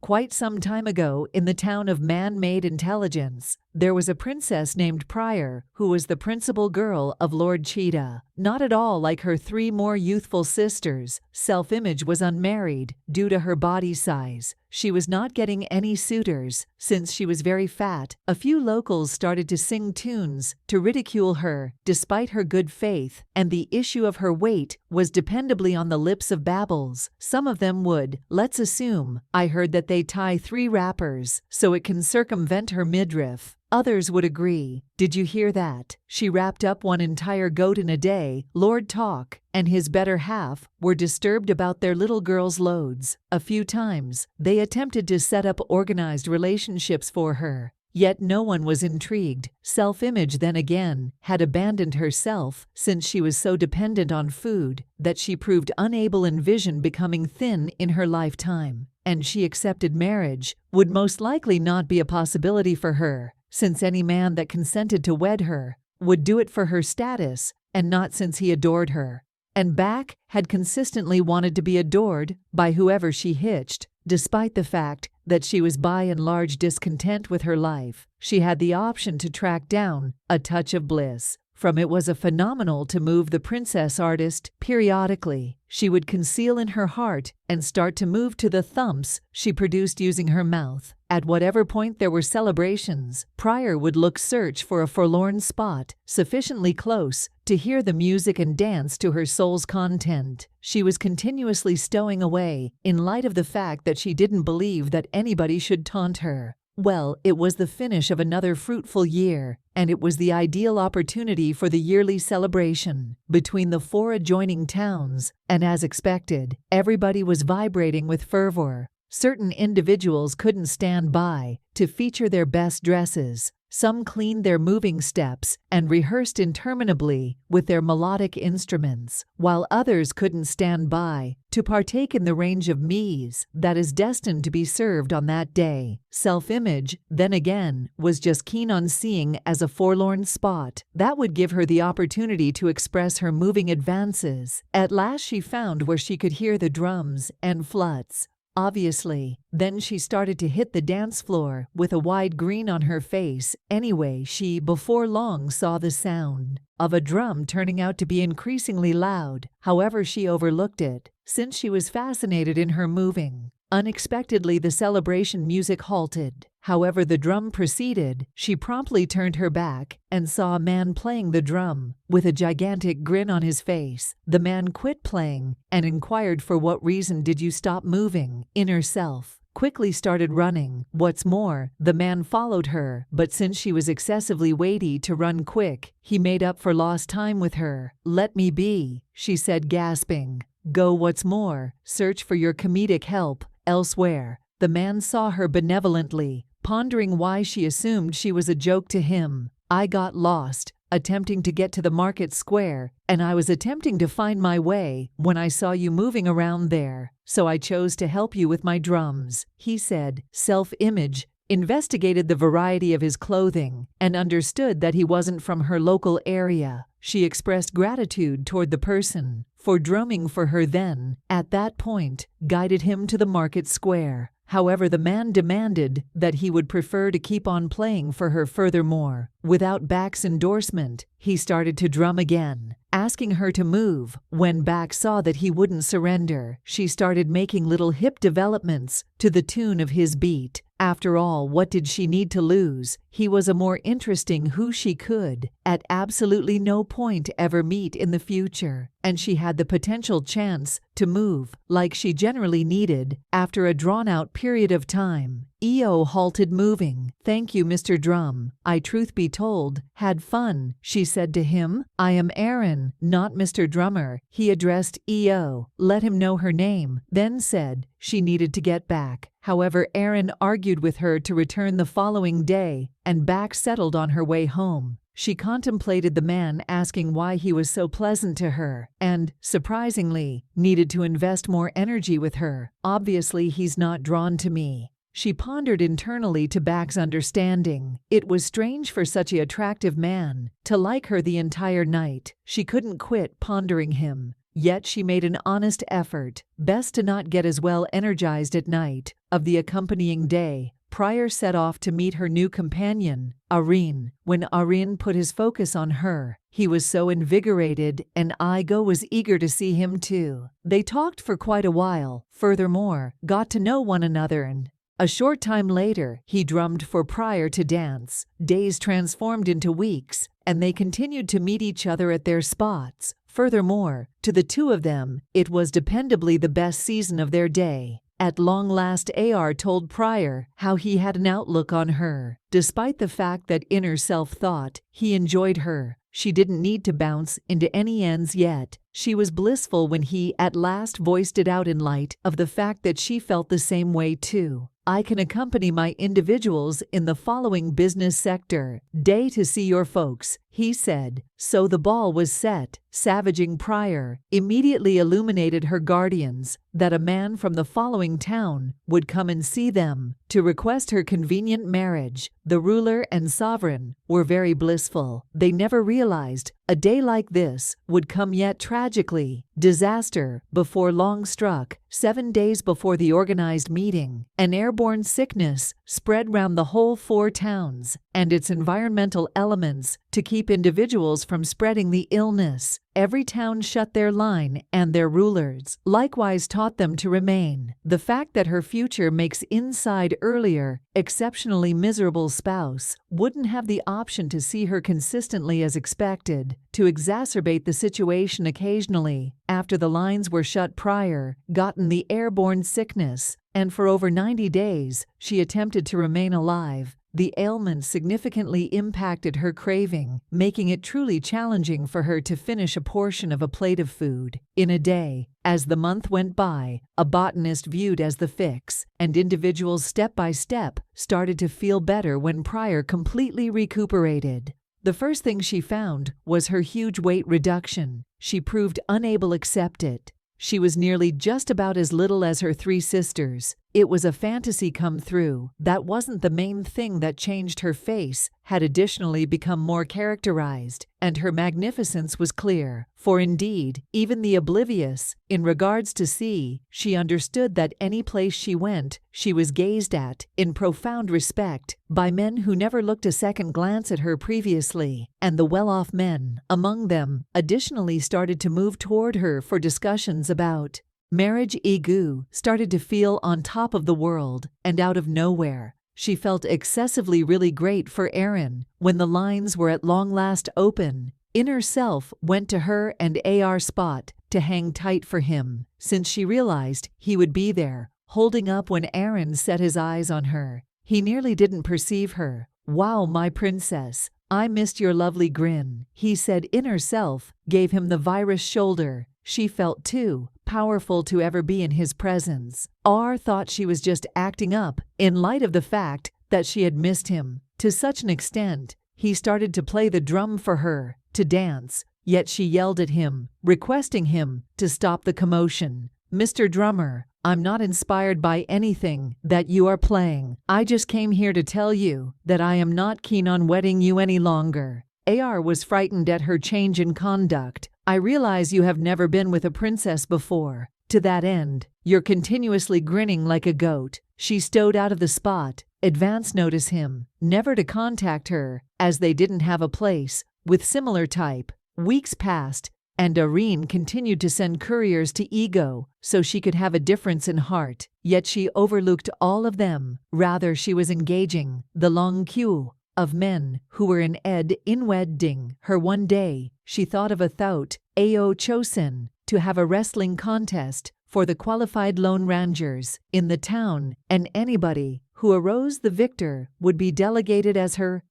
Quite some time ago, in the town of Man-Made Intelligence, there was a princess named Prior, who was the principal girl of Lord Cheetah. Not at all like her three more youthful sisters, Self-Image was unmarried due to her body size. She was not getting any suitors, since she was very fat. A few locals started to sing tunes to ridicule her, despite her good faith, and the issue of her weight was dependably on the lips of babbles. Some of them would, let's assume, I heard that they tie 3 wrappers, so it can circumvent her midriff. Others would agree, did you hear that? She wrapped up one entire goat in a day. Lord Talk and his better half were disturbed about their little girl's loads. A few times, they attempted to set up organized relationships for her. Yet no one was intrigued. Self-Image then again had abandoned herself since she was so dependent on food that she proved unable in vision, becoming thin in her lifetime. And she accepted marriage would most likely not be a possibility for her, since any man that consented to wed her would do it for her status and not since he adored her. And Back had consistently wanted to be adored by whoever she hitched. Despite the fact that she was by and large discontent with her life, she had the option to track down a touch of bliss. From it was a phenomenal to move the princess artist periodically. She would conceal in her heart and start to move to the thumps she produced using her mouth. At whatever point there were celebrations, Prior would search for a forlorn spot sufficiently close to hear the music and dance to her soul's content. She was continuously stowing away in light of the fact that she didn't believe that anybody should taunt her. Well, it was the finish of another fruitful year, and it was the ideal opportunity for the yearly celebration between the 4 adjoining towns, and as expected, everybody was vibrating with fervor. Certain individuals couldn't stand by to feature their best dresses. Some cleaned their moving steps and rehearsed interminably with their melodic instruments, while others couldn't stand by to partake in the range of me's that is destined to be served on that day. Self-Image, then again, was just keen on seeing as a forlorn spot that would give her the opportunity to express her moving advances. At last she found where she could hear the drums and flutes. Obviously, then she started to hit the dance floor with a wide grin on her face. Anyway, she before long saw the sound of a drum turning out to be increasingly loud. However, she overlooked it, since she was fascinated in her moving. Unexpectedly, the celebration music halted. However, the drum proceeded. She promptly turned her back and saw a man playing the drum with a gigantic grin on his face. The man quit playing and inquired, for what reason did you stop moving? Inner self quickly started running. What's more, the man followed her, but since she was excessively weighty to run quick, he made up for lost time with her. Let me be, she said, gasping. Go, what's more, search for your comedic help elsewhere. The man saw her benevolently, pondering why she assumed she was a joke to him. I got lost, attempting to get to the market square, and I was attempting to find my way when I saw you moving around there, so I chose to help you with my drums, he said. Self-Image investigated the variety of his clothing and understood that he wasn't from her local area. She expressed gratitude toward the person for drumming for her, then, at that point, guided him to the market square. However, the man demanded that he would prefer to keep on playing for her. Furthermore, without Back's endorsement, he started to drum again, asking her to move. When Back saw that he wouldn't surrender, she started making little hip developments to the tune of his beat. After all, what did she need to lose? He was a more interesting who she could, at absolutely no point, ever meet in the future, and she had the potential chance to move like she generally needed after a drawn-out period of time. EO halted moving. Thank you, Mr. Drum. I, truth be told, had fun, she said to him. I am Aaron, not Mr. Drummer. He addressed EO, let him know her name, then said she needed to get back. However, Aaron argued with her to return the following day, and Back settled on her way home. She contemplated the man asking why he was so pleasant to her, and, surprisingly, needed to invest more energy with her. Obviously, he's not drawn to me. She pondered internally to Back's understanding. It was strange for such an attractive man to like her the entire night. She couldn't quit pondering him. Yet she made an honest effort, best to not get as well energized at night. Of the accompanying day, Prior set off to meet her new companion, Arine. When Arine put his focus on her, he was so invigorated, and Igo was eager to see him too. They talked for quite a while, furthermore, got to know one another, and a short time later, he drummed for Prior to dance. Days transformed into weeks, and they continued to meet each other at their spots. Furthermore, to the two of them, it was dependably the best season of their day. At long last, Ar told Prior how he had an outlook on her. Despite the fact that inner self thought he enjoyed her, she didn't need to bounce into any ends yet. She was blissful when he at last voiced it out in light of the fact that she felt the same way too. I can accompany my individuals in the following business sector day to see your folks, he said. So the ball was set. Savaging Prior immediately illuminated her guardians that a man from the following town would come and see them to request her convenient marriage. The ruler and sovereign were very blissful. They never realized a day like this would come, yet tragically, disaster before long struck. 7 days before the organized meeting, an airborne sickness spread round the whole 4 towns and its environmental elements to keep individuals from spreading the illness. Every town shut their line, and their rulers likewise taught them to remain. The fact that her future makes inside earlier, exceptionally miserable spouse wouldn't have the option to see her consistently as expected, to exacerbate the situation occasionally. After the lines were shut, Prior gotten the airborne sickness, and for over 90 days she attempted to remain alive. The ailment significantly impacted her craving, making it truly challenging for her to finish a portion of a plate of food in a day. As the month went by, a botanist viewed as the fix, and individuals step by step started to feel better when Prior completely recuperated. The first thing she found was her huge weight reduction. She proved unable to accept it. She was nearly just about as little as her 3 sisters. It was a fantasy come through. That wasn't the main thing that changed. Her face had additionally become more characterized, and her magnificence was clear. For indeed, even the oblivious, in regards to sea, she understood that any place she went, she was gazed at in profound respect by men who never looked a second glance at her previously, and the well-off men among them additionally started to move toward her for discussions about marriage. Igu started to feel on top of the world, and out of nowhere, she felt excessively really great for Aaron. When the lines were at long last open, inner self went to her and Ar spot to hang tight for him, since she realized he would be there, holding up when Aaron set his eyes on her. He nearly didn't perceive her. "Wow, my princess, I missed your lovely grin," he said. Inner self gave him the virus shoulder. She felt too powerful to ever be in his presence. Ar thought she was just acting up in light of the fact that she had missed him to such an extent. He started to play the drum for her to dance, yet she yelled at him, requesting him to stop the commotion. "Mr. Drummer, I'm not inspired by anything that you are playing. I just came here to tell you that I am not keen on wedding you any longer." Ar was frightened at her change in conduct. "I realize you have never been with a princess before. To that end, you're continuously grinning like a goat." She stowed out of the spot. Advance notice him, never to contact her, as they didn't have a place with similar type. Weeks passed, and Arine continued to send couriers to Ego so she could have a difference in heart. Yet she overlooked all of them. Rather, she was engaging the long queue of men who were in wedding her. One day, she thought of a thought, Ao chosen, to have a wrestling contest for the qualified lone rangers in the town, and anybody who arose the victor would be delegated as her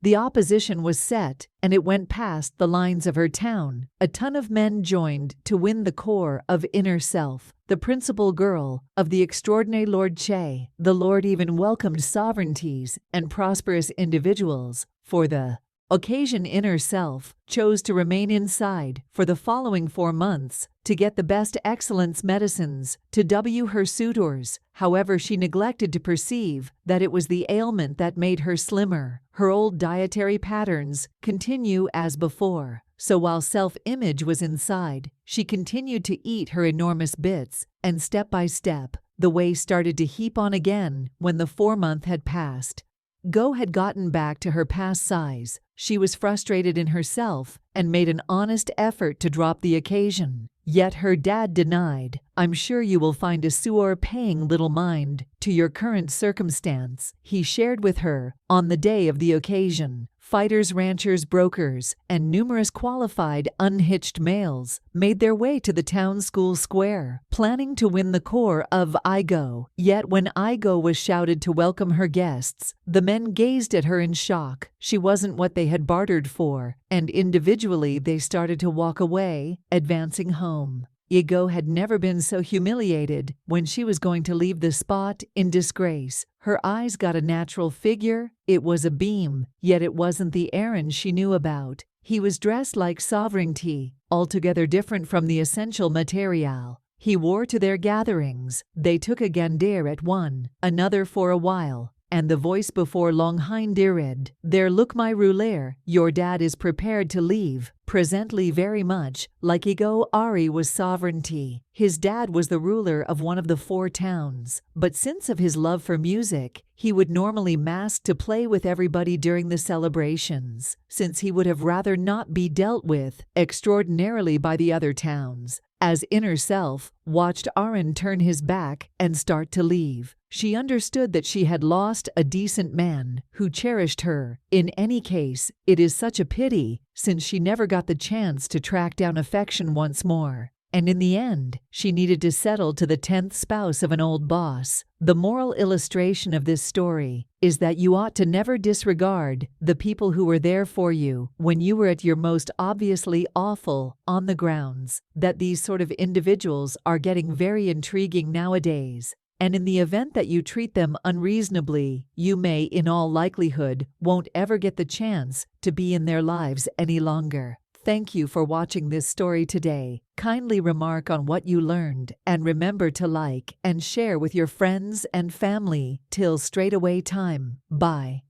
The opposition was set, and it went past the lines of her town. A ton of men joined to win the core of inner self, the principal girl of the extraordinary Lord Che. The Lord even welcomed sovereignties and prosperous individuals for the occasion. Inner self chose to remain inside for the following 4 months to get the best excellence medicines to her suitors. However, she neglected to perceive that it was the ailment that made her slimmer. Her old dietary patterns continue as before. So while self-image was inside, she continued to eat her enormous bits, and step by step, the waist started to heap on again when the 4-month had passed. Go had gotten back to her past size. She was frustrated in herself and made an honest effort to drop the occasion. Yet her dad denied. "I'm sure you will find a suor paying little mind to your current circumstance," he shared with her. On the day of the occasion, fighters, ranchers, brokers, and numerous qualified unhitched males made their way to the town school square, planning to win the core of Igo. Yet when Igo was shouted to welcome her guests, the men gazed at her in shock. She wasn't what they had bartered for, and individually they started to walk away, advancing home. Igo had never been so humiliated when she was going to leave the spot in disgrace. Her eyes got a natural figure. It was a beam, yet it wasn't the Aaron she knew about. He was dressed like sovereignty, altogether different from the essential material he wore to their gatherings. They took a gandir at one, another for a while, and the voice before long hindirid. "There look my ruler, your dad is prepared to leave." Presently, very much like Igo, Ari was sovereignty. His dad was the ruler of one of the 4 towns, but since of his love for music, he would normally mask to play with everybody during the celebrations, since he would have rather not be dealt with extraordinarily by the other towns. As inner self watched Aaron turn his back and start to leave, she understood that she had lost a decent man who cherished her. In any case, it is such a pity, since she never got the chance to track down affection once more. And in the end, she needed to settle to the 10th spouse of an old boss. The moral illustration of this story is that you ought to never disregard the people who were there for you when you were at your most obviously awful, on the grounds that these sort of individuals are getting very intriguing nowadays. And in the event that you treat them unreasonably, you may, in all likelihood, won't ever get the chance to be in their lives any longer. Thank you for watching this story today. Kindly remark on what you learned, and remember to like and share with your friends and family. Till straightaway time. Bye.